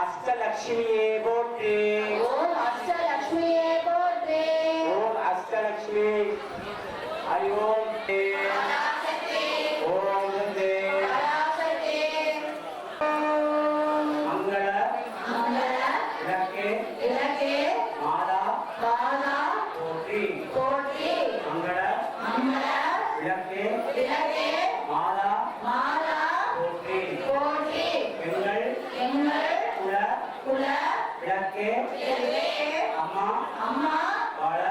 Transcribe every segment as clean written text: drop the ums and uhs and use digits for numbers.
அஷ்டலட்சுமியே போற்றி. ஓம் அஷ்டலட்சுமியே போற்றி. ஓம் அஷ்டலட்சுமி. ஹரி ஓம். ஓம் மங்கள விளக்கே மாதா போற்றி. போற்றி. மங்கள விளக்கே மாதா போற்றி. போற்றி. எங்கள் குல விளக்கே அம்மா வாழ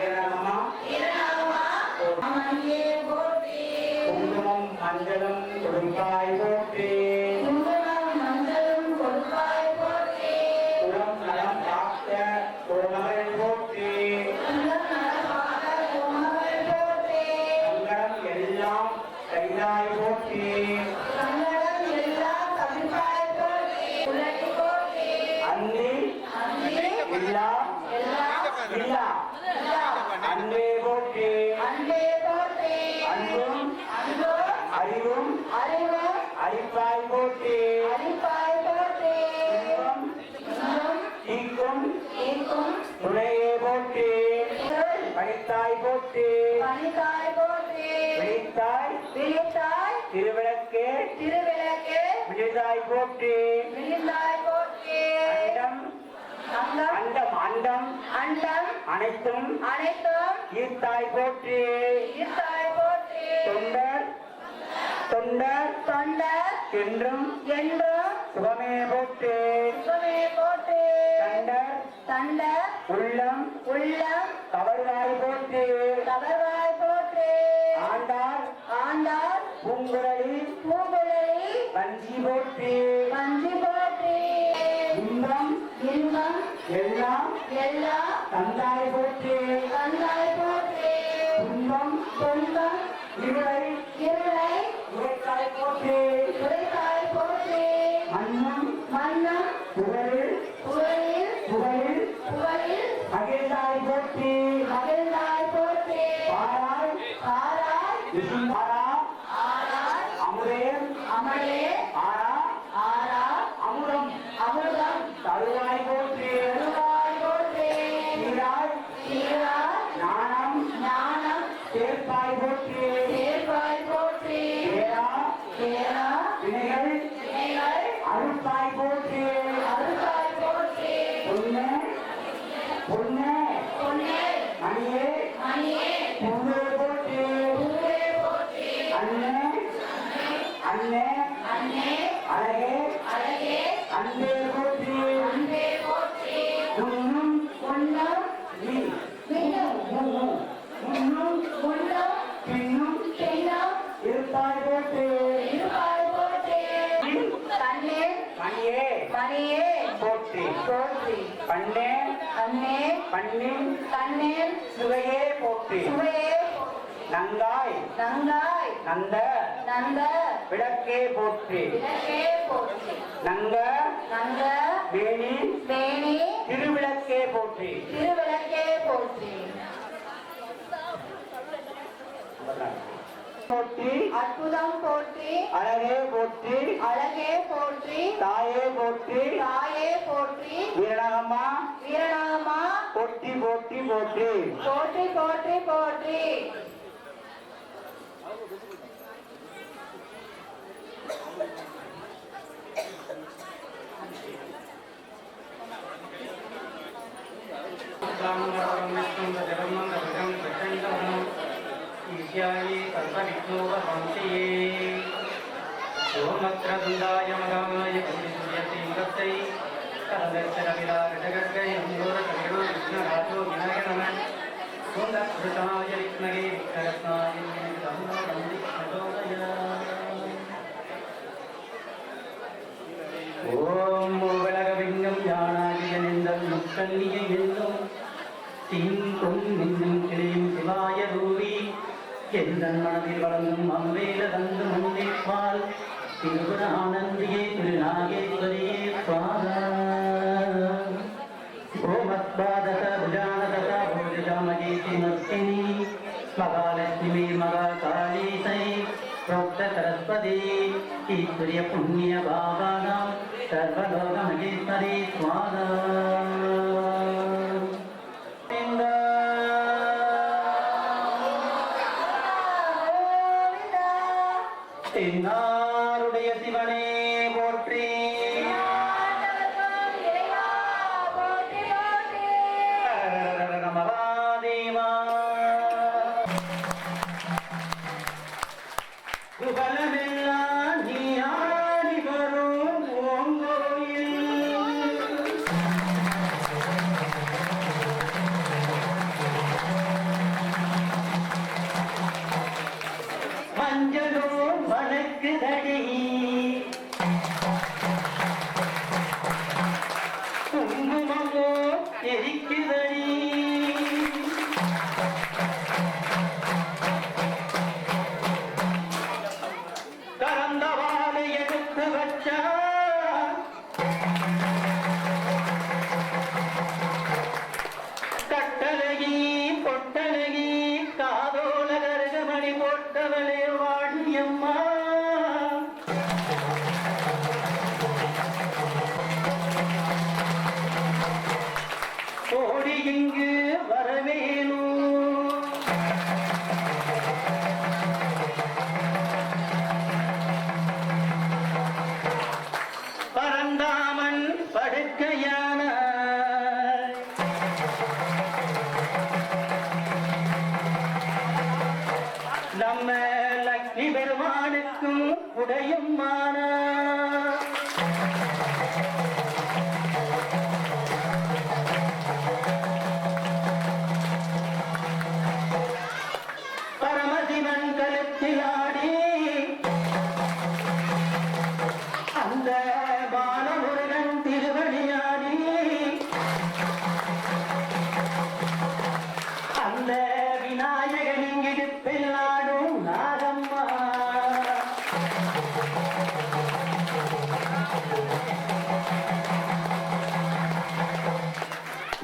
ஏரணம்மா அம்மையே போற்றி. குங்குமம் மஞ்சளும் கொடுப்பாய் போற்றி. குங்குமம் மஞ்சளும் கொடுப்பாய் போற்றி. குலம் நலம் காக்க கோமகள் போற்றி. குலம் நலமாக கோமகள் போற்றி. சங்கடம் எல்லாம் கைதாய் போற்றி. சங்கடம் எல்லாம் தவிர்ப்பாய் போற்றி. குலடி போற்றி. அன்னி இல்லா இல்லா அன்பே போற்றி. அன்பே போற்றி. அன்பும் அறிவும் அறிவும் அளிப்பாய் போற்றி. அளிப்பாய் போற்றி. ஈக்கும் ஈக்கும் துணையே போற்றி. பணித்தாய் போற்றி. பணித்தாய் போற்றி. விழித்தாய் விழித்தாய் திருவிளக்கே விழிதாய் போற்றி. விழிந்தாய் போற்றி. அண்டம் அண்டம் அண்டம் அனைத்தும் அனைத்தும் ஈர்த்தாய் போற்றி. ஈர்த்தாய் போற்றி. தொண்டர் தொண்டர் தொண்டர் என்றும் சுகமே போற்றி. சுகமே போற்றி. தண்டர் தண்டர் உள்ளம் தவறுவாய் போற்றி. தவறுவாய் போற்றி. ஆண்டார் பூங்குழலி வஞ்சி போற்றி. வஞ்சி போற்றி. இன்பம் எல்லாம் தந்தாய் போற்றி. தந்தாய் போற்றி. துன்பம் இருளை உரைத்தாய் போற்றி. உரைத்தாய் போற்றி. மன்னம் புகழில் மகிழ்ந்தாய் போற்றி. மகிழ்ந்தாய் போற்றி. பாராய் விசும்பாரா அமுதே ஆரா அமுதம் தருவாய் போற்றி. சீராய் ஞானம் சேர்ப்பாய் போற்றி. ஏரா வினைகள் அறுப்பாய் போற்றி. பொன்னே மணியே பூவே போற்றி. அன்னே அழகே அன்பே போற்றி. முன்னும் பின்னும் இருப்பாய் போற்றி. மணியே போற்றி. பண்ணே பண்ணின் சுவையே போற்றி. நங்காய் நந்த விளக்கே போற்றி. நங்க வேணி திருவிளக்கே போற்றி. போற்றி. அற்புதம் போற்றி. அழகே போற்றி. தாயே போற்றி. வீரநாகம்மா போற்றி போற்றி போற்றி. ईश्याये सर्वविघ्नोपशान्तये सोमक्रतुण्डाय मगाय सूर्यतीव्रत्यै करदर्शनविलासजगद्गै अम्बोरकविरो विघ्नराजो विनायकनमः सुन्दरकृताय विघ्नगे विघ्नरत्नाय ஓம் உலகவிங்கம் ஞானாகியனெந்தல் முக்கண்ணியை என்னும் தீங்கும் நின்னும் கிளியும் சிவாய ரூபி எந்த மனதில் வளர்ந்தும் அவ்வேல தந்து முன்னிற்பால் திருகுண ஆனந்தியே திருநாகேஸ்வரியே சுவாகா ஓமத்பாதக புஜானதக பூஜாமகேதி மஸ்தினி மகாலட்சுமி மகாகாளீசை प्रोक्त सरस्वती ईश्वर्य पुण्य भावानां सर्वलोकमहेश्वरी स्वाहा தென்னாருடைய சிவனே போற்றி மகாதேவா குபலமெல்லாம் நீ ஆடி வரும் ஓங்கோயில் மஞ்சளோ வணக்குதடி குங்குமமோ எரிக்குதடி கறந்த வாழை எடுத்து வச்சா கட்டழகி பொட்டழகி காதோல கருகமணி போட்டவளே வாணியம்மா ஓடி இங்கு வரவேணும் பரந்தாமன் படுக்கையான நம்ம லக்ஷ்மி பெருமானுக்கும் உடையும் மானா பரமசிவன் கழுத்திலாடி அந்த பாலமுருகன் திருவடியாடி அந்த விநாயகனின் இடுப்பில் நாடும் நாகம்மா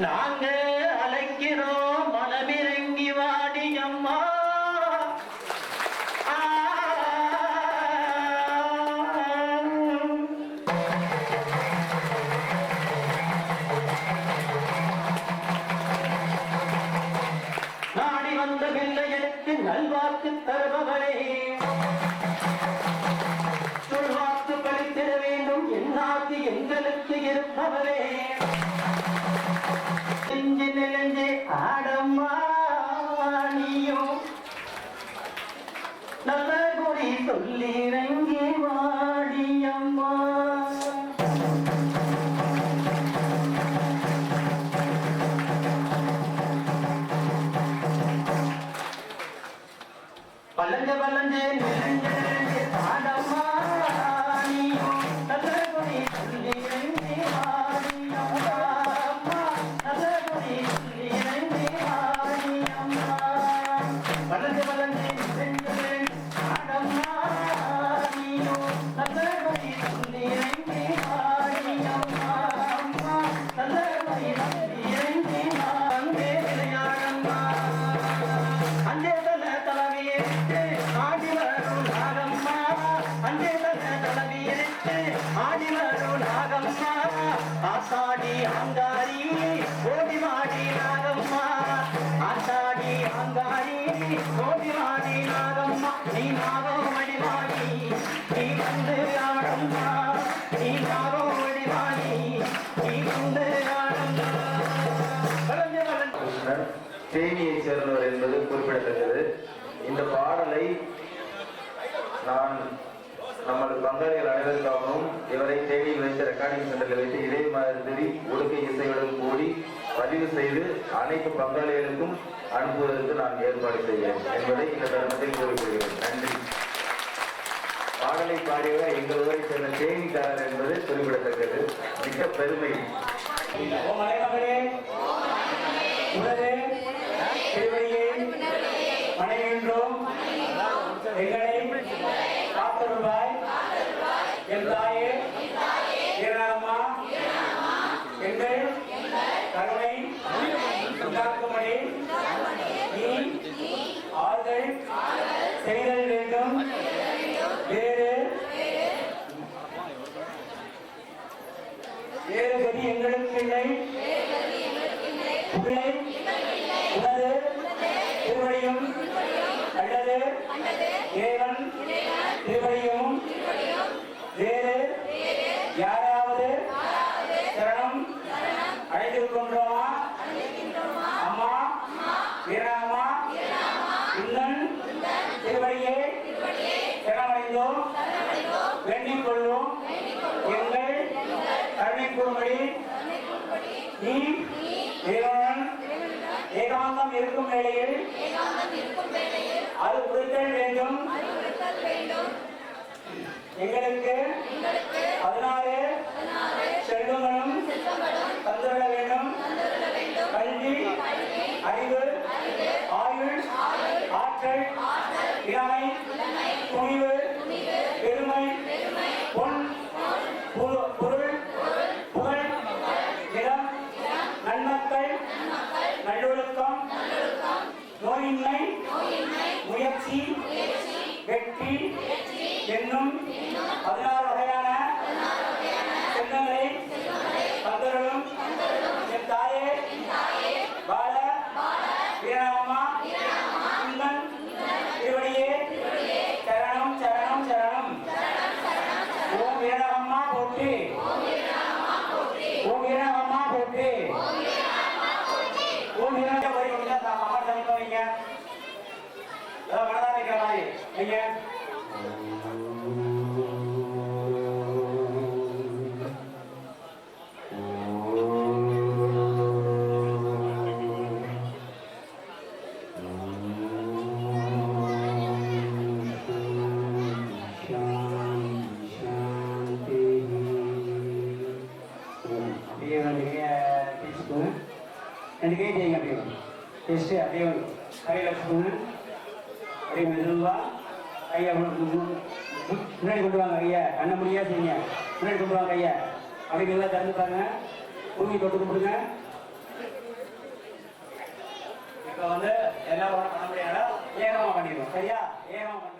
நாங்க அழைக்கிறோம் மனமிறங்கி வாடியம்மா நாடி வந்த பிள்ளைகளுக்கு நல்வாக்கு தருபவளே சொல்வாக்கு பழித்திட வேண்டும் என்னாக்கு எங்களுக்கு இருப்பவரே நெஞ்சு நெஞ்சே ஆடம்மா நீயும் நல்ல குறி சொல்லி இறங்கி வாடியம்மா பல்லஞ்ச பல்லஞ்சே நெஞ்சே ஆடம்மா நீயும் நல்ல குறி சொல்லி இறங்கி வாடியம்மா நல்ல குறி சொல்லி இறங்கி வாடியம்மா பல்லஞ்ச பல்லஞ்சே நெஞ்சே ஆடம்மா நீயும் நல்ல குறி சொல்லி இறங்கி வாடியம்மா நல்ல குறி சொல்லி இறங்கி வாங்கே விளையாடம்மா அஞ்சே தல தலைவியேற்று ஆடி வரும் நாகம்மா அஞ்சே தல தலைவியேற்று ஆடி வரும் நாகம்மா ஆசாடி அங்காரி ஓடி வாடி நாகம்மா ஆசாடி அங்காரி ஓடி வாடி நாகம்மா நீ நாகம் அடிவாடி நீ வந்து ஆடம்மா நீ நாகம் அடிவாடி நீ வந்து ஆடம்மா தேனியைச் சேர்ந்தவர் என்பது குறிப்பிடத்தக்கது. இந்த பாடலை நான் நமது பங்காளிகள் அனைவருக்காகவும் இவரை தேனியில் வைத்து ரெக்கார்டிங் சென்டரில் வைத்து இதே மாதிரி ஒடுக்கை இசையுடன் கூடி பதிவு செய்து அனைத்து பங்காளிகளுக்கும் அனுப்புவதற்கு நான் ஏற்பாடு செய்கிறேன் என்பதை இந்த தருணத்தில் கூறிக்கொள்கிறேன். நன்றி. பாடலை பாடியவர் எங்கள் ஊரை சேர்ந்த தேனிக்காரர் என்பது குறிப்பிடத்தக்கது. மிக்க பெருமை. மனைவின்றோம் எங்களை காத்தருள்வாய் என் தாயே வீரநாமா எங்கள் கருணை உண்டாக்கும்படி நீ ஆறுதல் செய்தல் வேண்டும். வேறு கதி எங்களுக்கு இல்லை உன்னை உனது திருவடியும் அல்லது இறைவன் திருவடியும் வேறு யாராவது சரணம் அடைந்திருக்கின்றோமா அம்மா வீராமா இன்னன் திருவடியே சரணடைந்தோம் வேண்டிக் கொள்ளும் எங்கள் கருணை கூறும்படி நீ இறைவனுடன் ஏகாந்தம் இருக்கும் வேளையில் அது உறுத்தல் வேண்டும் எங்களுக்கு 16 செல்வங்களும் தந்துவிட வேண்டும் கல்வி அறிவு ஆயுள் ஆற்றல் இளமை துணிவு பெருமை பொன் பொருள் புகழ் நிலம் நன்மக்கள் நல்லொழுக்கம் நோயின்மை முயற்சி வெற்றி என்னும் 16 வகையான செல்வங்களை தந்தருளும் என் தாயே பால வீரம்மா இன்னன் திருவடியே சரணம் சரணம் சரணம் ஓம் வீரம்மா போற்றி ஓம் வீரம்மா போற்றி ஓம் வீரம்மா போற்றி அம்மா சமைக்க வைங்க மனதா வைக்கிற மாதிரி வைங்க அப்படியே கையில் வச்சுக்கோங்க அப்படியே மெதுவா கையை முன்னாடி கொண்டு வாங்க கையை கண்ண முடியா செய்யுங்க முன்னாடி கொண்டு வாங்க கையை அப்படி நல்லா திறந்துப்பாங்க பூமி தொட்டு கும்பிடுங்க இப்போ வந்து எல்லாம் பண்ண முடியாத ஏகமாக பண்ணிடுவோம் சரியா ஏகமாக பண்ணுறது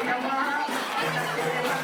Come on.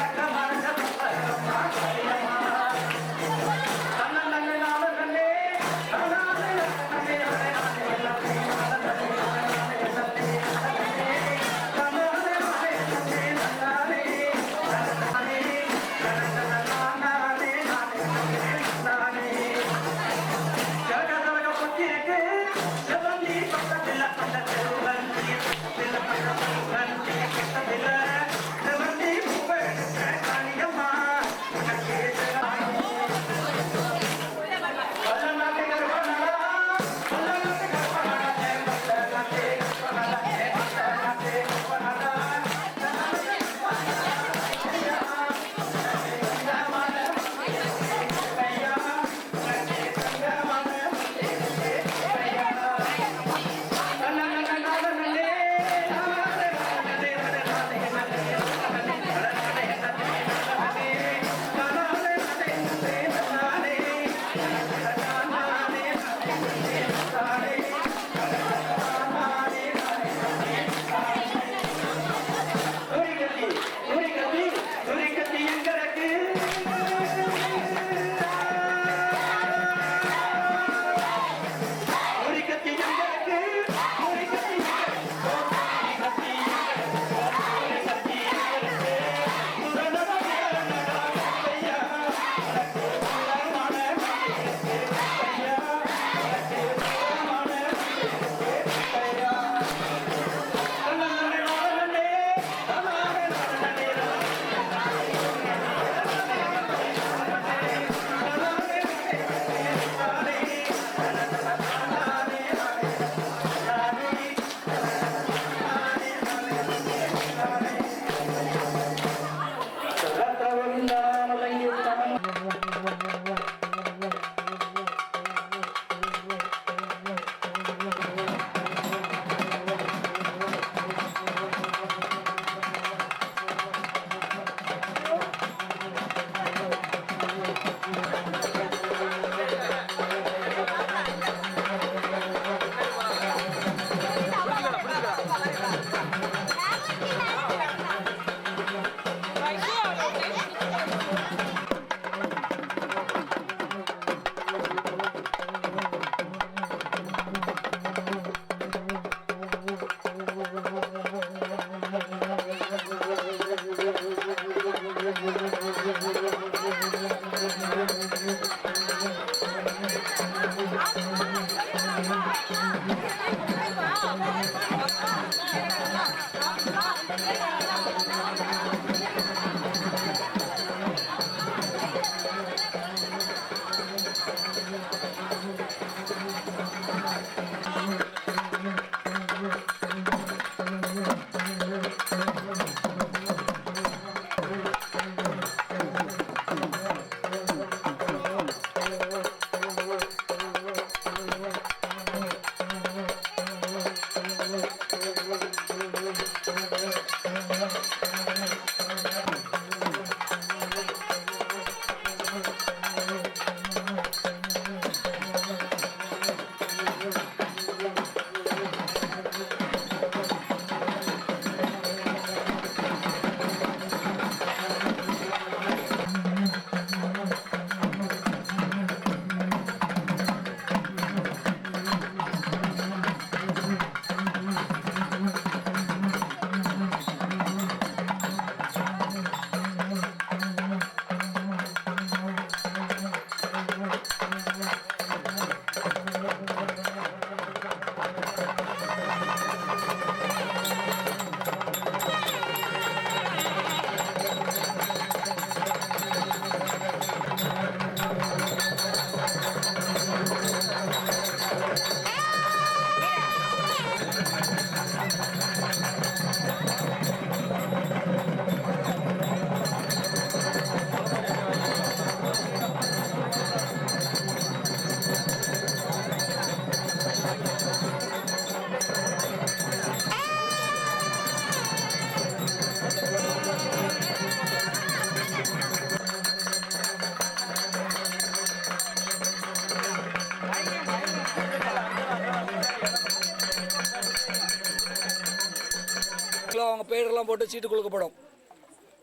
பேரெல்லாம் போட்டு சீட்டு கொடுக்கப்படும்.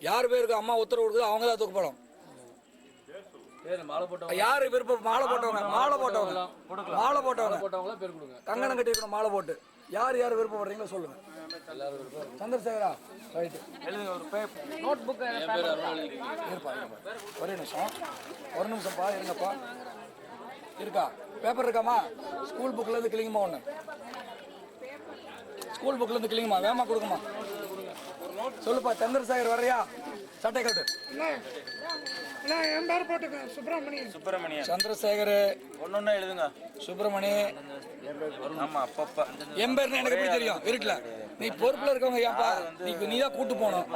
யார் பேருக்கு அம்மா உத்தரவு கொடுக்குதோ அவங்க தான் தூக்கப்படும். யாரு விருப்பம் மாலை போட்டவங்க கங்கணம் கட்டிருக்கணும் மாலை போட்டு. யார் விருப்பப்படுறீங்களோ சொல்லுங்க. சந்திரசேகரா ரைட்டு. ஒரு நிமிஷம்ப்பா இருங்கப்பா. இருக்கா பேப்பர் இருக்காமா? ஸ்கூல் புக்ல இருந்து கிளிங்கம்மா ஒன்று. ஸ்கூல் புக்ல இருந்து கிளிங்கம்மா வேமா கொடுக்குமா. சொல்லுப்பா சந்திரசேகர் வர்றியா? சட்டை கட்டு. என் பேர் போட்டுக்க. சுப்பிரமணியன். சந்திரசேகர் ஒன்னொன்னு எழுதுங்க. சுப்பிரமணி. ஆமா அப்பப்ப என் பேர் எனக்கு எப்படி தெரியும்? இருட்டுல நீ பொறுப்புல இருக்கவங்க ஏன்பா நீ தான் கூட்டு போகணும்.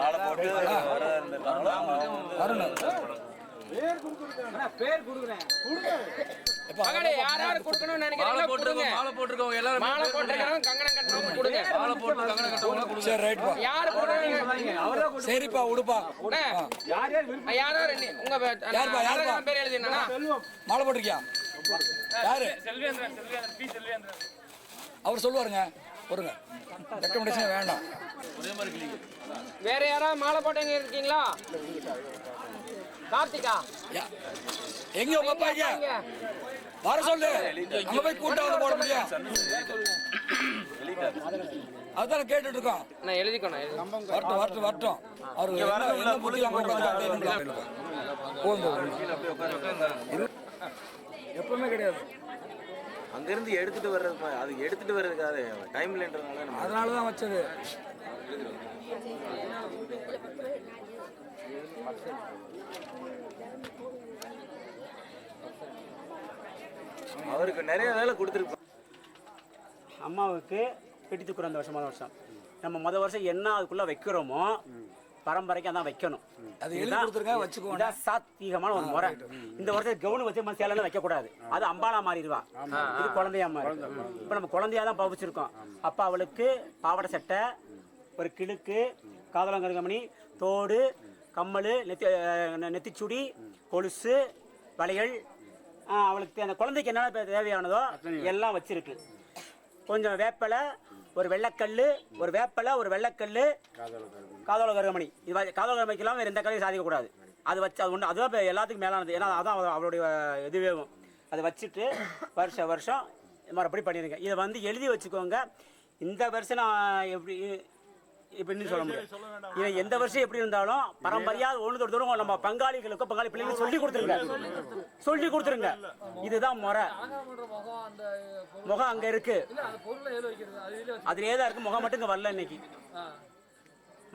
அருண் பேர் கொடுக்குறேன். யாராரு கொடுக்கணும்னு நினைக்கிறீங்களோ கொடுங்க. மாலை போட்டுருக்கவங்க எல்லாரும் மாலை போட்டுருக்கறவங்க கங்கணம் கட்டறவங்க கொடுங்க. மாலை போட்டு கங்கணம் கட்டறவங்க கொடுங்க. சரி ரைட்பா. யார் கொடுக்கணும்? சரிப்பா உடுப்பா. யாராரு உங்க யாருப்பா பேர் எழுதினா? மாலை போட்டுருக்கியா? யாரு? செல்வேந்திரன். பி செல்வேந்திரன். அவர் சொல்லுவாருங்க. பொறுங்க. ரெக்கமெண்டேஷன் வேண்டாம். வேற யாராவது மாலை போட்டவங்க இருக்கீங்களா? கார்த்திகா எங்க உங்க அப்பா இங்க வர சொல்லு. அங்க போய் கூட்டாவது போட முடியும். அதான் கேட்டுட்டு இருக்கோம். நான் எழுதிக்கணும். வரட்டும். அவரு என்ன புத்தி எப்பவுமே கிடையாது. அங்கிருந்து எடுத்துட்டு வர்றது அது எடுத்துட்டு வர்றதுக்காக டைம் இல்லைன்றதுனால அதனாலதான் வச்சது. அவருக்கு நிறைய வேலை கொடுத்துருக்கோம். அம்மாவுக்கு பெட்டி தூக்குற அந்த வருஷம் நம்ம வருஷம் என்ன அதுக்குள்ள வைக்கிறோமோ பரம்பரைக்கு அதான் வைக்கணும். அது எழுதி கொடுத்துருங்க வச்சுக்கோங்க. இதான் சாத்வீகமான ஒரு முறை. இந்த வருஷம் கவுன் வச்சு சேலன்னு வைக்க கூடாது. அது அம்பாலா மாறிடுவா. இது குழந்தையா மாறி. இப்ப நம்ம குழந்தையா தான் பவிச்சிருக்கோம். அப்பா அவளுக்கு பாவாடை சட்டை, ஒரு கிழுக்கு, காதலங்கருகமணி, தோடு, கம்மல், நெத்திச்சுடி, கொலுசு, வளையல், அவளுக்கு அந்த குழந்தைக்கு என்னென்ன தேவையானதோ எல்லாம் வச்சிருக்கு. கொஞ்சம் வேப்பலை, ஒரு வெள்ளைக்கல், ஒரு வேப்பலை, ஒரு வெள்ளைக்கல், காதோல கருகமணி. இது காதோல கருகமணிக்கெல்லாம் வேறு எந்த கலையும் சாதிக்கக்கூடாது. அது வச்சு அது ஒன்று அதுதான் எல்லாத்துக்கும் மேலானது. ஏன்னா அதான் அவளுடைய இதுவே. அதை வச்சுட்டு வருஷம் மறுபடி பண்ணிடுங்க. இதை வந்து எழுதி வச்சுக்கோங்க. இந்த வருஷம் நான் எப்படின்னு சொல்ல முடியும். இவன் எந்த வருஷம் எப்படி இருந்தாலும் பரம்பரையாக ஒன்று தோறும் நம்ம பங்காளிகளுக்கும் பங்காளி பிள்ளைகளுக்கும் சொல்லி கொடுத்துருங்க. இதுதான் முறை. முகம் அங்க இருக்கு. அதுலேயே தான் இருக்கு. முகம் மட்டும் இங்கே வரல. இன்னைக்கு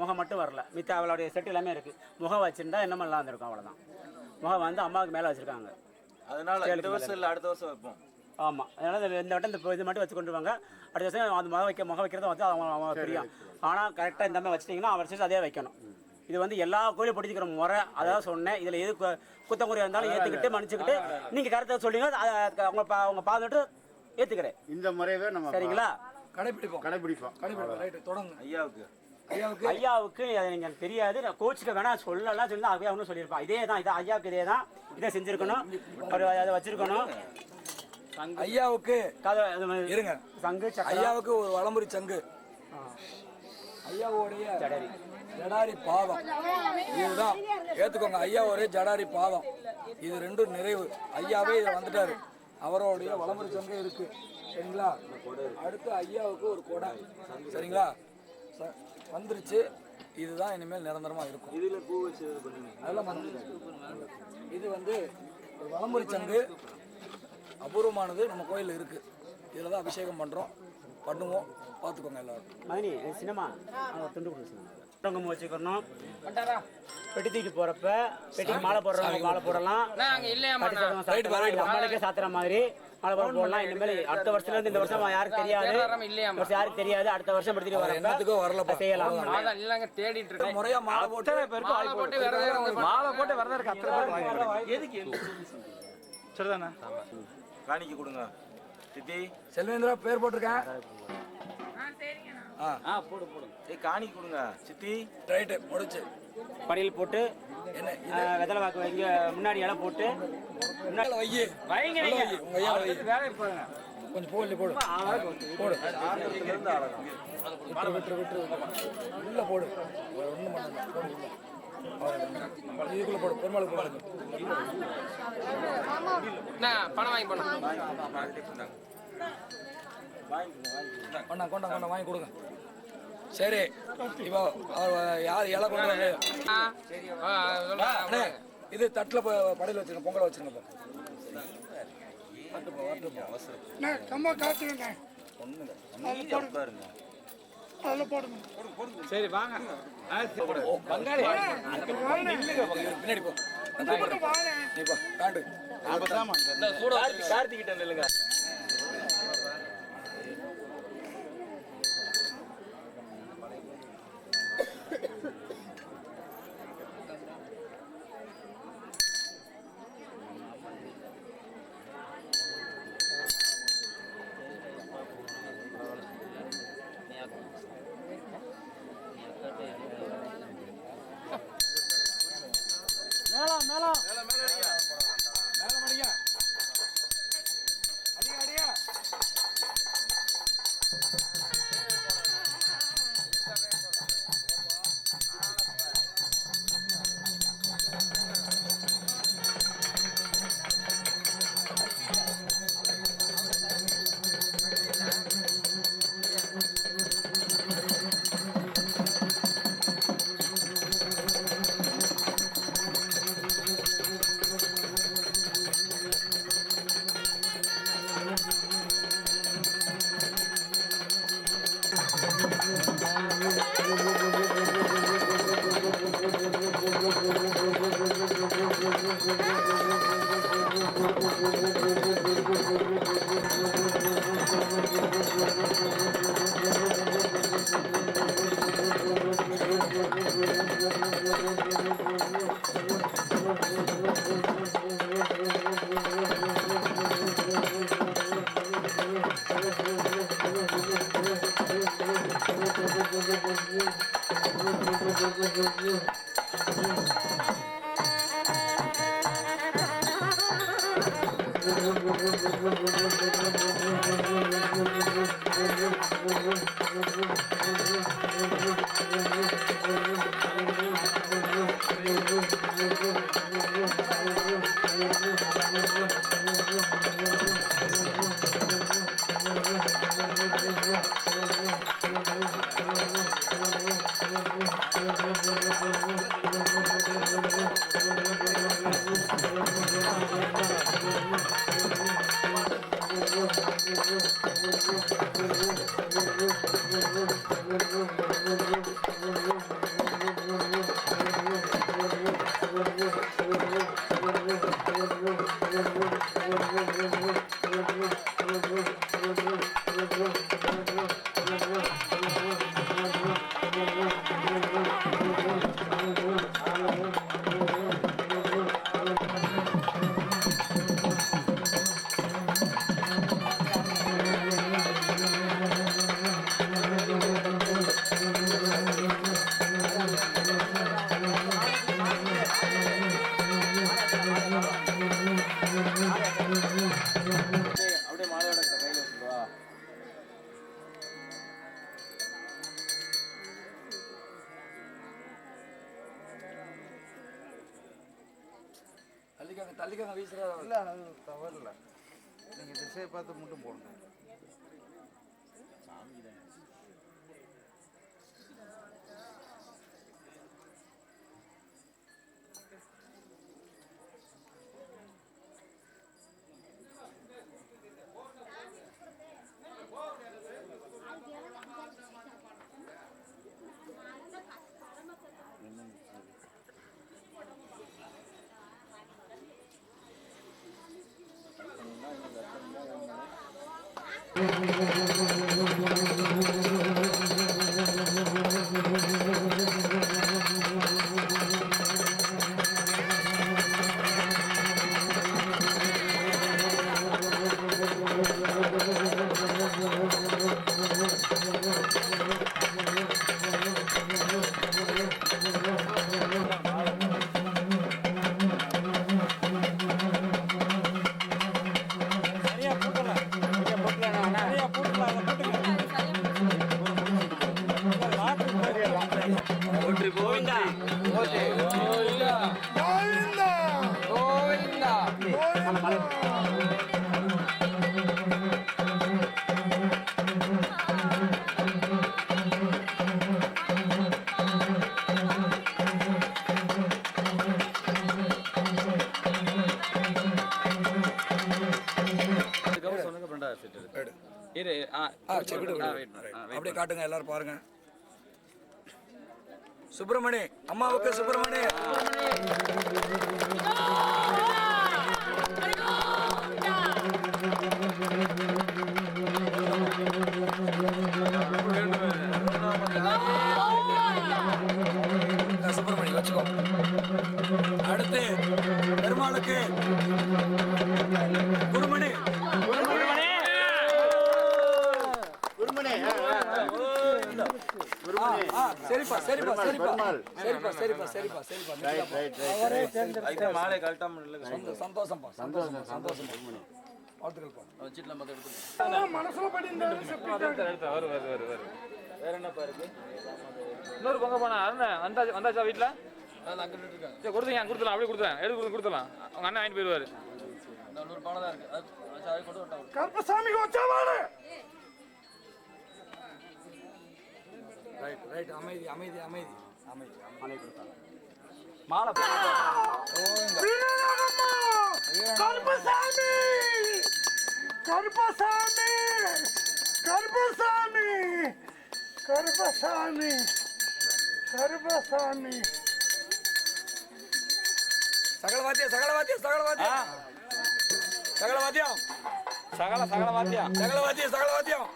முகம் மட்டும் வரல. மித்த அவளுடைய செட்டு எல்லாமே இருக்கு. முகம் வச்சிருந்தா என்ன எல்லாம் இருந்திருக்கும். அவ்வளோதான். முகம் வந்து அம்மாவுக்கு மேலே வச்சிருக்காங்க. அதனால இந்த வருஷம் இல்லை அடுத்த வருஷம் வைப்போம். ஆமாம். அதனால் இந்த வட்டம் இந்த இது மட்டும் வச்சு கொண்டு வாங்க. அடுத்த வருஷம் அந்த முகம் வைக்கிறத வந்து அவங்க பிரியும். ஆனால் கரெக்டாக இந்த மாதிரி வச்சிட்டிங்கன்னா வருஷம் அதே வைக்கணும். இது வந்து எல்லா கோயிலும் படிச்சுக்கிற முறை. அதான் சொன்னேன். இதில் எது குத்தங்குறையாக இருந்தாலும் ஏற்றுக்கிட்டு மன்னிச்சுக்கிட்டு நீங்கள் கருத்தை சொல்லிங்க. அவங்க பார்த்துட்டு ஏற்றுக்கிறேன். இந்த முறையவே நம்ம சரிங்களா? கடைபிடிப்போம். ஐயாவுக்கு அது நீங்கள் தெரியாது. நான் கோச்சுக்க வேணாம் சொல்லலாம் சொல்லி தான் ஒன்றும் சொல்லியிருப்பான். இதே தான். இதை ஐயாவுக்கு இதே தான். இதை செஞ்சுருக்கணும். அதை வச்சிருக்கணும். ஐயாவுக்கு இருங்க. சங்கு ஐயாவுக்கு ஒரு வலம்புரி சங்கு. ஐயாவுடைய ஜடாரி பாதம். இதுதான் ஏத்துக்கோங்க. ஐயா ஒரே ஜடாரி பாதம். இது ரெண்டும் நிறைவு. ஐயாவே இதில் வந்துட்டாரு. அவருடைய வலம்புரி சங்கு இருக்கு. சரிங்களா? அடுத்து ஐயாவுக்கு ஒரு கொடை. சரிங்களா? வந்துருச்சு. இதுதான் இனிமேல் நிரந்தரமா இருக்கும். இதுல பூ வச்சு அதெல்லாம் இது வந்து ஒரு வலம்புரி சங்கு அபூர்வமானது. நம்ம கோயிலில் இருக்கு. இதில் தான் அபிஷேகம் பண்ணுவோம். பார்த்துக்கோங்க எல்லாரும். மதினி சினிமா துண்டு கொடுங்க வச்சுக்கணும். பெட்டி தூக்கி போறப்ப பெட்டிக்கு மாலை போடுறவங்க மாலை போடலாம். அம்மாளுக்கே சாத்துற மாதிரி மாலை போடலாம். இனிமேல் அடுத்த வருஷத்துல இருந்து இந்த வருஷம் யாருக்கு தெரியாது. அடுத்த வருஷம் படுத்திட்டு வரப்போ வரல செய்யலாம். தேடிட்டு இருக்கேன். முறையா மாலை போட்டு மாலை போட்டு வரதா இருக்கு. எதுக்கு சரிதானே? காணிக்க கொடுங்க. சித்தி செல்வேந்திரா பேர் போட்டிருக்கேன். போடு. காணிக்க கொடுங்க சித்தி. ரைட்டு முடிச்சு. படியில் போட்டு வெத்தலை வாக்கு வைங்க. முன்னாடி இலை போட்டு வைங்க. உங்க ஐயா வேலை பாருங்க. கொஞ்சம் போடல போடு போடு விட்டு உள்ள போடு ஒன்றும் பண்ணல போடு உள்ள இதுக்குள்ள போடு பெருமாள் போடு பணம் வாங்கி பண்ண கொண்டா வாங்கி கொடுங்க. சரி இப்போ யார் இலை கொண்டு வந்து இது தட்டில் படையில் வச்சுருங்க, பொங்கலை வச்சுருங்க. சரி வாங்க பின்னாடி போ நீ போ காண்டு கார்த்திகிட்ட நில்லுங்க. அப்படியே மாலையோட கையில் வச்சுருவா. தள்ளிக்காங்க வீசுறா. இல்லை அது தவறு இல்லை, நீங்கள் திசையை பார்த்து மட்டும் போடணும். சரியா போட்டல சரி விடு அப்படியே காட்டுங்க எல்லாரும் பாருங்க. சுப்பிரமணி அம்மாவுக்கு சுப்பிரமணி சுப்பிரமணி வச்சுக்கோ. அடுத்து பெருமாளுக்கு குருமணி சரிப்பா சரிப்பா சரிப்பா சரிப்பா சரிப்பா சரிப்பா சரிப்பா மாலை கழட்டாம சந்தோஷம்ப்பா சந்தோஷம் சந்தோஷம் வாழ்த்துக்கள்ப்பா. மனசுல படி வேற என்னப்பா இருக்கு? இன்னொரு பொங்க போனா அருண் வந்தாச்சா வீட்டில் சரி கொடுத்துங்க கொடுத்துலாம் அப்படியே கொடுத்துறேன் எடுத்து கொடுத்துலாம் அவங்க அண்ணன் வாங்கிட்டு போயிடுவாரு. இன்னொரு பானை தான் இருக்கு அது கொண்டு விட்டாங்க. கருப்பசாமி கோச்சாவாடு. ரைட் ரைட் அமைதி அமைதி அமைதி அமைதி மாலை கொடுத்தாங்க. மாலை கருப்பசாமி கருப்பசாமி கருப்பசாமி கருப்பசாமி கருப்பசாமி சகலவாத்தியம் சகலவாத்தியம் சகலவாத்தியம் சகலவாத்தியம் சகலவாத்தியம் சகலவாத்தியம்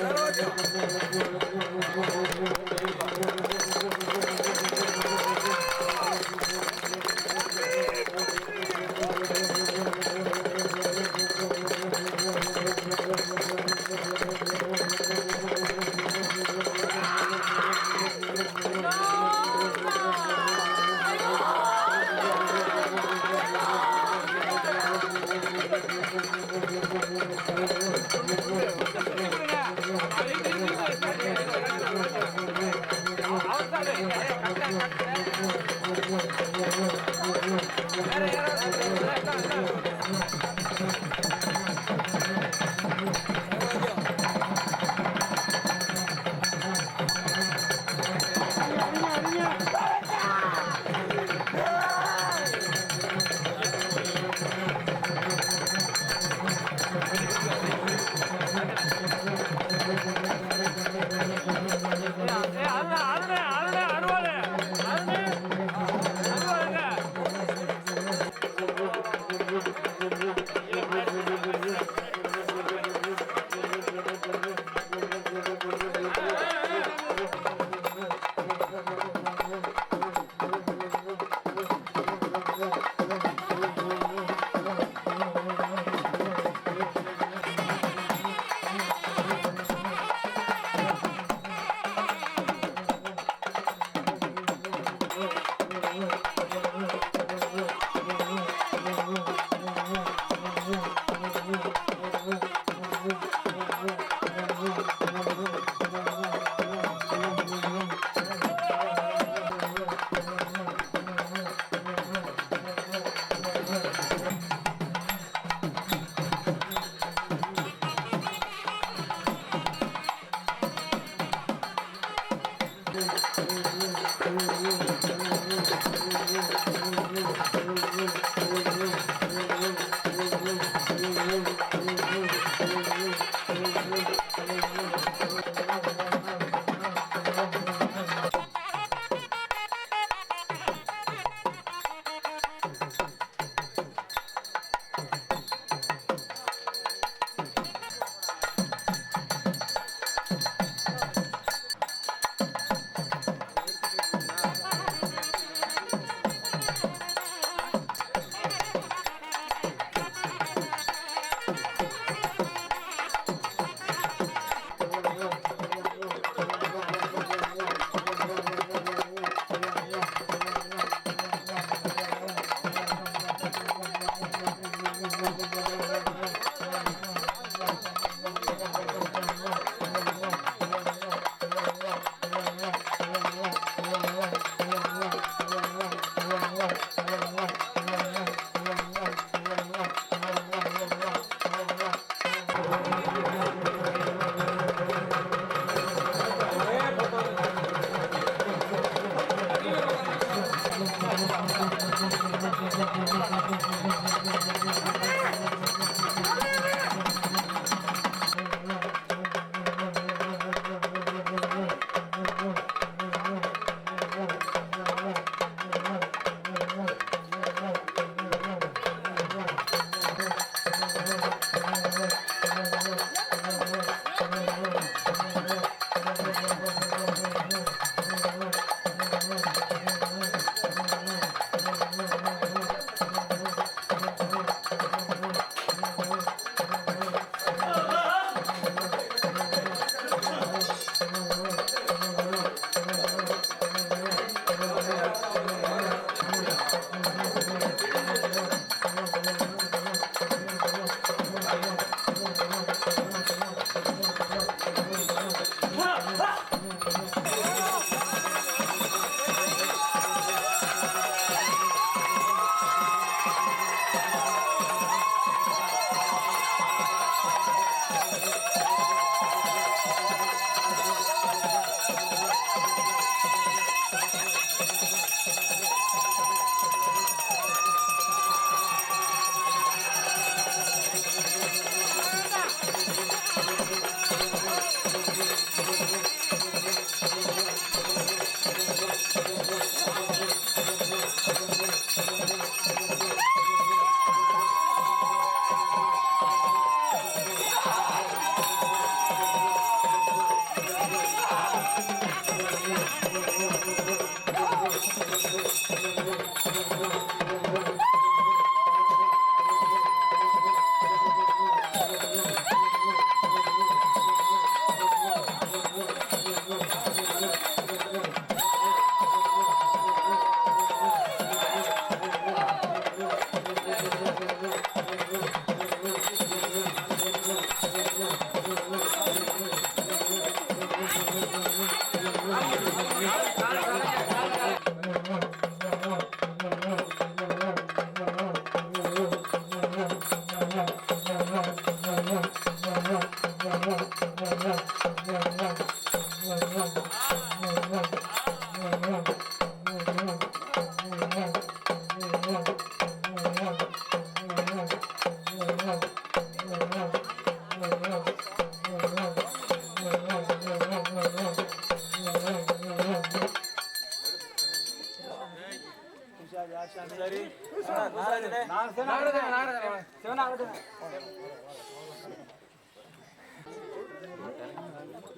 சகலவாத்தியம்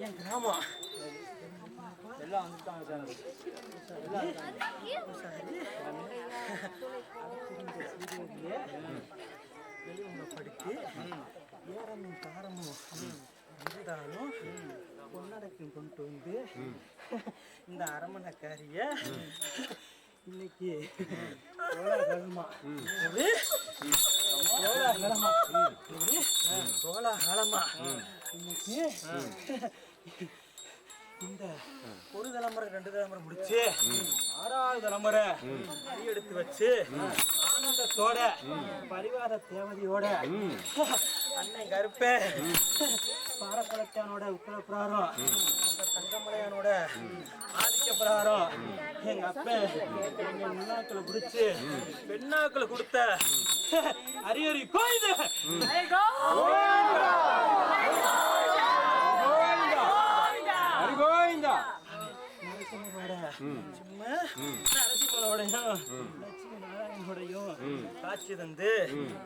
என் கிராமம் எல்லாம் வந்துட்டாங்க சார். படித்து ஏறமும் காரமும் இருந்தாலும் பொன்னடைக்கும் கொண்டு வந்து இந்த அரமணைக்காரிய இன்னைக்கு கோலாகலமா இன்னைக்கு இந்த ஒரு தலைமுறை 2 தலைமுறை முடிச்சு 6வது தலைமுறை அடியெடுத்து வச்சு ஆனந்தத்தோட பரிவார தேவதையோட அண்ணன் கருப்பே பாரக்குளத்தானோட உத்தர பிரகாரம் அந்த தங்கமலையானோட ஆதிக்க பிரகாரம் எங்க அப்ப எங்க முன்னாக்களை பிடிச்சு பெண்ணாக்களை கொடுத்த அரியரி கோயில் நரசிம்மனோடையும் லட்சுமி நாராயணோடையும் காட்சி தந்து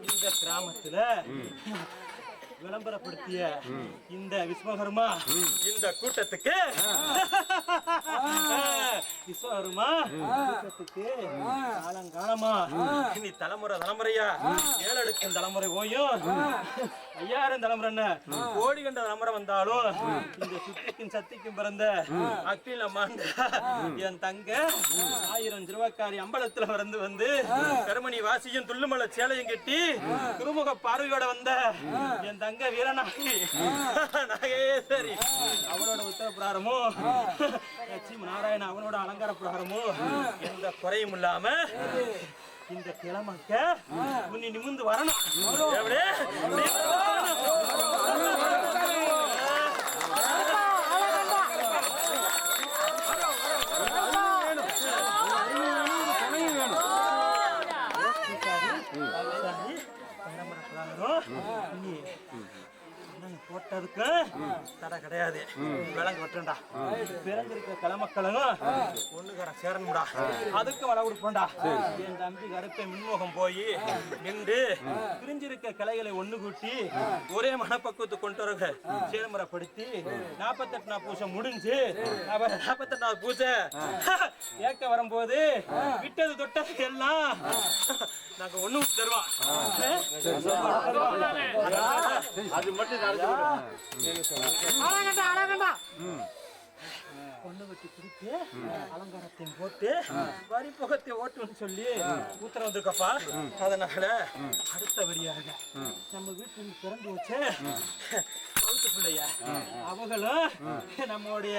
இந்த கிராமத்துல விளம்பரப்படுத்திய இந்த விஸ்வகர்மா இந்த கூட்டத்துக்கு விஸ்வகர்மா கூட்டத்துக்கு காலங்காலமா இனி தலைமுறையா 7 அடுக்கும் தலைமுறை போயும் 5000 தலைமுறை கோடி கண்ட தலைமுறை வந்தாலும் இந்த சுத்திக்கும் சத்திக்கும் பிறந்த அக்கில மாண்ட என் தங்க 1000 திருவாக்காரி அம்பலத்துல வந்து கருமணி வாசியும் துள்ளுமலை சேலையும் கட்டி குருமுக பார்வையோட வந்த என் தங்க வீரநாயகி நாகேஸ்வரி அவனோட உத்தர பிரகாரமும் லட்சுமி நாராயண அவனோட அலங்கார பிரகாரமும் எந்த குறையும் இல்லாம இந்த கிழமக்க முன்னி நிமிந்து வரணும். போட்டதுக்கு தடை கிடையாது. விலங்கு வெட்டண்டா பிறந்திருக்க கிளமக்களும் ஒண்ணுகார சேரணும்டா. அதுக்கு வள கொடுப்போம்டா. என் தம்பி கருப்பை முன்முகம் போய் நின்று பிரிஞ்சிருக்க கிளைகளை ஒண்ணு கூட்டி ஒரே மனப்பக்குவத்தை கொண்டு வர செயல்முறைப்படுத்தி 48 பூஜை முடிஞ்சு 48வது பூஜை ஏற்க வரும்போது விட்டது தொட்டது எல்லாம் நாங்க ஒண்ணு தருவோம். அது மட்டும் பொண்ணு வெட்டி குடித்து அலங்காரத்தையும் போட்டு வரி புகத்தை ஓட்டுன்னு சொல்லி உத்தரவு வந்திருக்கப்பா. அதனால அடுத்தபடியாக நம்ம வீட்டுக்கு பிறந்து வச்ச பழுத்து பிள்ளைய அவங்களும் நம்மளுடைய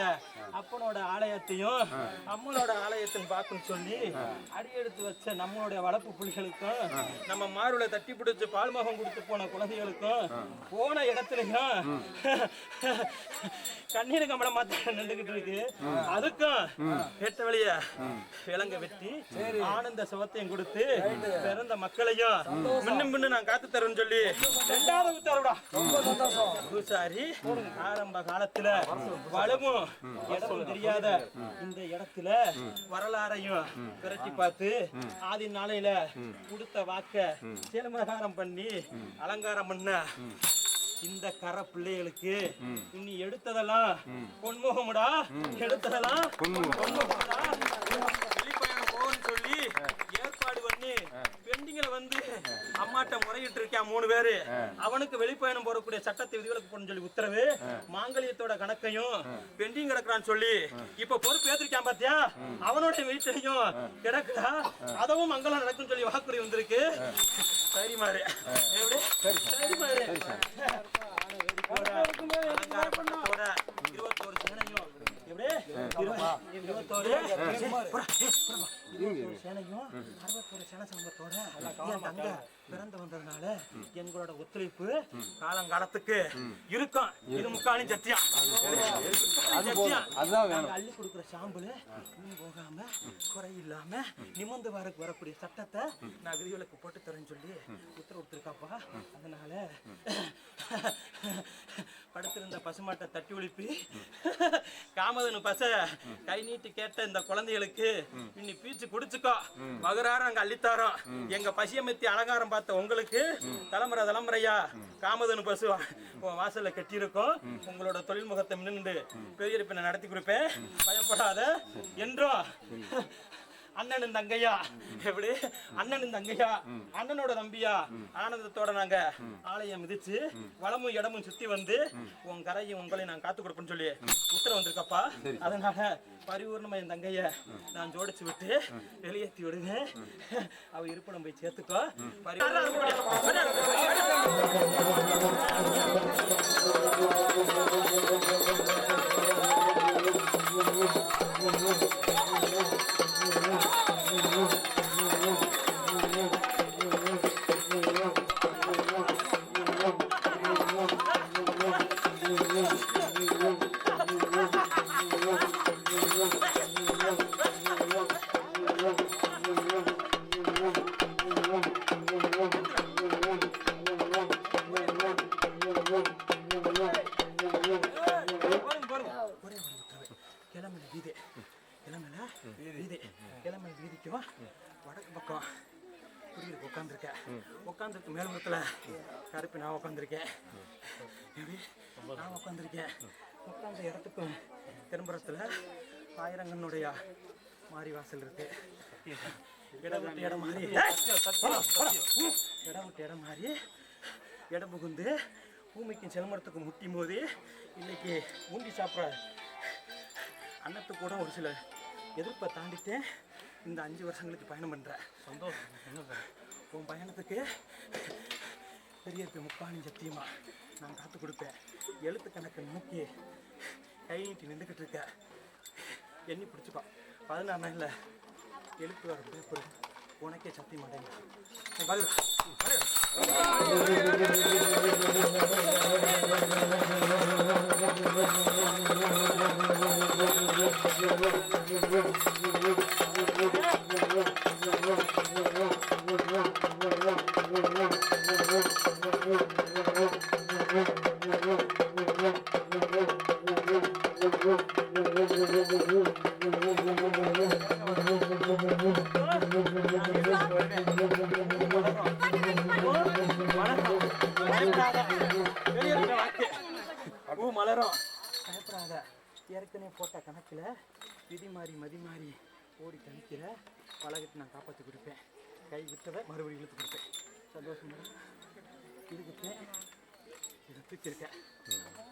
அப்பனோட ஆலயத்தையும் அம்மனோட ஆலயத்தையும் பார்க்கணும்னு சொல்லி அடியெடுத்து வச்ச நம்மளுடைய வளர்ப்பு பிள்ளைகளுக்கும் நம்ம மாருளை தட்டி பிடிச்சு பால்முகம் கொடுத்து போன குழந்தைகளுக்கும் போன இடத்துலயும் கண்ணீர் கம்பளம் மாத்த நின்றுகிட்டு இருக்கு. அதுக்கும் கேட்ட வழிய விலங்க வெட்டி ஆனந்த சுவத்தையும் கொடுத்து பிறந்த மக்களையும் முன்னும் பின்னு நான் காத்து தருவேன்னு சொல்லி 2வது உத்தரவுடா. பூசாரி ஆரம்ப காலத்துல வளமும் இடமும் தெரியாத இந்த இடத்துல வரலாறையும் விரட்டி பார்த்து ஆதி நாளையில கொடுத்த வாக்க சிலமகாரம் பண்ணி அலங்காரம் பண்ண இந்த கர பிள்ளைகளுக்கு இன்னி எடுத்ததெல்லாம் பொன்முகமுடா. எடுத்ததெல்லாம் பொன்முகமுடா. வெளிப்பயணம் போகணும்னு சொல்லி ஏற்பாடு பண்ணி பெண்டிங்ல வந்து அம்மாட்ட முறையிட்டு இருக்கான் 3 பேரு. அவனுக்கு வெளிப்பயணம் போறக்கூடிய சட்டத்தை விதிவிலக்கு போடணும்னு சொல்லி உத்தரவு. மாங்கல்யத்தோட கணக்கையும் பெண்டிங் கிடக்குறான்னு சொல்லி இப்ப பொறுப்பு ஏற்றிருக்கான் பாத்தியா. அவனோட வீட்டையும் கிடக்குதா அதவும் மங்களம் நடக்கும்னு சொல்லி வாக்குறுதி வந்திருக்கு. சரி மாறு சரி மாறு 21 சேனையும் எப்படி 21 சேனையும் 61 சேனை சம்பத்தோட என் தங்க பிறந்து வந்ததுனால எங்களோட ஒத்துழைப்பு காலங்காலத்துக்கு இருக்கும். இது முக்காலும் சத்தியம். அள்ளி கொடுக்குற சாம்பல் போகாம குறை இல்லாம நிமிர்ந்து வரக்கூடிய சட்டத்தை நான் விதிவிலக்கு போட்டு தரேன்னு சொல்லி உத்தரவு கொடுத்துருக்காப்பா. அதனால படுத்திருந்த பசுமாட்டை தட்டி ஒழிப்பி காமதனு பச கை நீட்டி கேட்ட இந்த குழந்தைகளுக்கு இன்னி குடிச்சுக்கோ. மகராரம் அங்க அள்ளித்தாரோம். எங்க பசியமத்தி அலங்காரம் பார்த்த உங்களுக்கு தலைமுறை தலைமுறையா காமதனு பசு உன் வாசல்ல கட்டியிருக்கோம். உங்களோட தொழில் முகத்தை நின்று பெரிய பின்ன நடத்தி கொடுப்பேன், பயப்படாத என்றும். அண்ணனும் தங்கையா, எப்படி அண்ணனும் தங்கையா, அண்ணனோட தம்பியா ஆனந்தத்தோட நாங்க ஆலயம் மிதிச்சு வளமும் இடமும் சுத்தி வந்து உன் கரையும் உங்களையும் நான் காத்து கொடுப்பேன்னு சொல்லி உத்தரவு வந்திருக்கப்பா. அதனால பரிபூர்ணமா என் தங்கைய நான் ஜோடிச்சு விட்டு வெளியேற்றி விடுவேன். அவ இருப்பிடம் போய் சேர்த்துக்கோ. வீதிக்கும் வடக்கு பக்கம் குடியிருக்கு உட்காந்துருக்கு. மேல்புறத்துல கருப்பு நான் உட்காந்துருக்கேன். நான் உட்காந்துருக்கேன். உட்காந்த இடத்துக்கும் தென்புறத்துல ஆயிரங்கனுடைய மாறி வாசல் இருக்கு. இடம் விட்டு இடம் மாறி இடம் புகுந்து பூமிக்கும் செல்மரத்துக்கும் முட்டி மோதி இன்னைக்கு ஊண்டி சாப்பிட்ற அன்னத்துக்கு கூட ஒரு சில எதிர்ப்பை தாண்டிட்டேன். இந்த 5 வருஷங்களுக்கு பயணம் பண்ணுறேன். சந்தோஷம். உன் பயணத்துக்கு பெரிய முக்காலின் சத்தியமா நான் காத்து கொடுப்பேன். எழுத்து கணக்கு நோக்கி கை நீட்டி நின்றுக்கிட்டு இருக்க. எண்ணி பிடிச்சிப்பா. 14 நாளில் எழுத்து வர பேப்பர் உனக்கே சத்தியம் மாட்டேங்க. மலரும் பயப்படாத. ஏற்கனவே போட்ட கணக்கில் விதி மாறி மதி மாறி ஓடி கணிக்கிற பழகத்தை நான் காப்பாற்றி கொடுப்பேன். கை விட்டதை மறுபடியும் இழுத்து கொடுப்பேன். சந்தோஷம் இருக்கேன். இதை தூக்கியிருக்கேன்.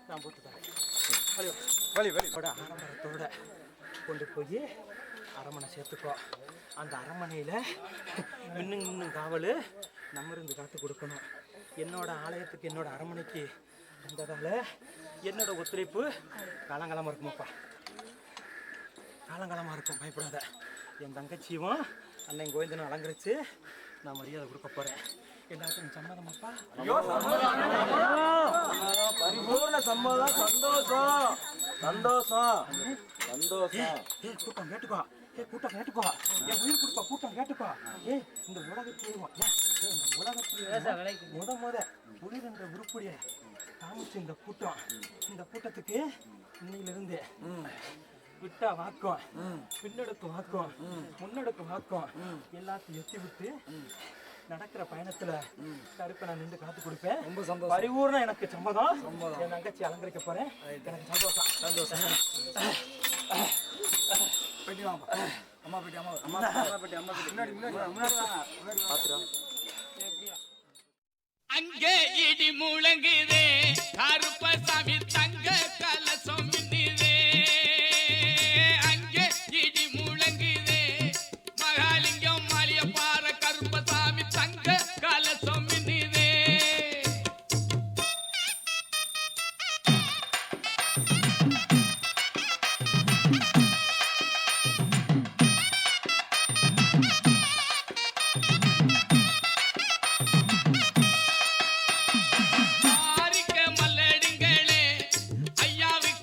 நான் போட்டு தரேன். ஆடம்பரத்தோட கொண்டு போய் அரமனை சேர்த்துக்கோ. அந்த அரமனையில் இன்னும் காவல் நம்ம இருந்து காத்து கொடுக்கணும். என்னோட ஆலயத்துக்கு என்னோட அரமனைக்கு வந்ததால் என்னோட ஒத்துழைப்பு காலங்காலமாக இருக்குமாப்பா. காலங்காலமாக இருக்கும். பயப்படாத. என் தங்கச்சியும் அண்ணன் கோவிந்தனும் அலங்கரித்து நான் மரியாதை கொடுக்க போகிறேன். எல்லாருக்கும் சம்மதமாப்பா? பரிபூர்ண சம்மதம். சந்தோஷம் சந்தோஷம் சந்தோஷம். கூட்டம் கேட்டுக்கோ. கூட்டம் கேட்டுக்கோ. என் உயிர் கொடுப்பா. கூட்டம் கேட்டுக்கோ. இந்த உலகத்திலேயே முத உயிர் என்ற உருப்படிய காமிச்சு இந்த கூட்டத்துக்கு இன்னையிலிருந்து விட்டா வாக்கம், பின்னெடுக்கும் வாக்கம், முன்னெடுக்கும் வாக்கம் எல்லாத்தையும் எத்தி விட்டு நடக்கிற பயணத்துல கருப்பை நான் நின்று காத்து கொடுப்பேன். ரொம்ப சந்தோஷம். பரிபூர்ணம் எனக்கு சம்மதம். என் தங்கச்சி அலங்கரிக்க போறேன். எனக்கு சந்தோஷம். அம்மா பெட்டி அங்கே இடி முழங்குதே, கருப்பசாமி தங்க கலசம் மின்னுதே. அங்கே இடி முழங்குதே, மகாலிங்கம் மாலிய பாற கருப்பசாமி தங்க கலசம் மின்னுதே. ஆரிக்க மல்லடிங்களே ஐயாவுக்கு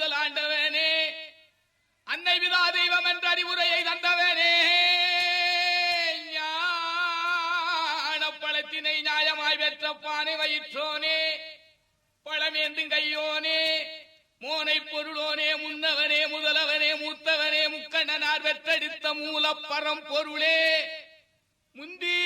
முதல் ஆண்டவனே, அன்னை விதா தெய்வம் என்ற அறிவுரையை தந்தவனே, ஞானப்பழத்தினை நியாயமாய் பெற்ற பானை வயிற்றோனே, பழமேந்தும் கையோனே, மோனை பொருளோனே, முன்னவனே, முதலவனே, மூத்தவனே, முக்கண்ணனார் பெற்றெடுத்த மூலப்பரம் பொருளே, முந்தி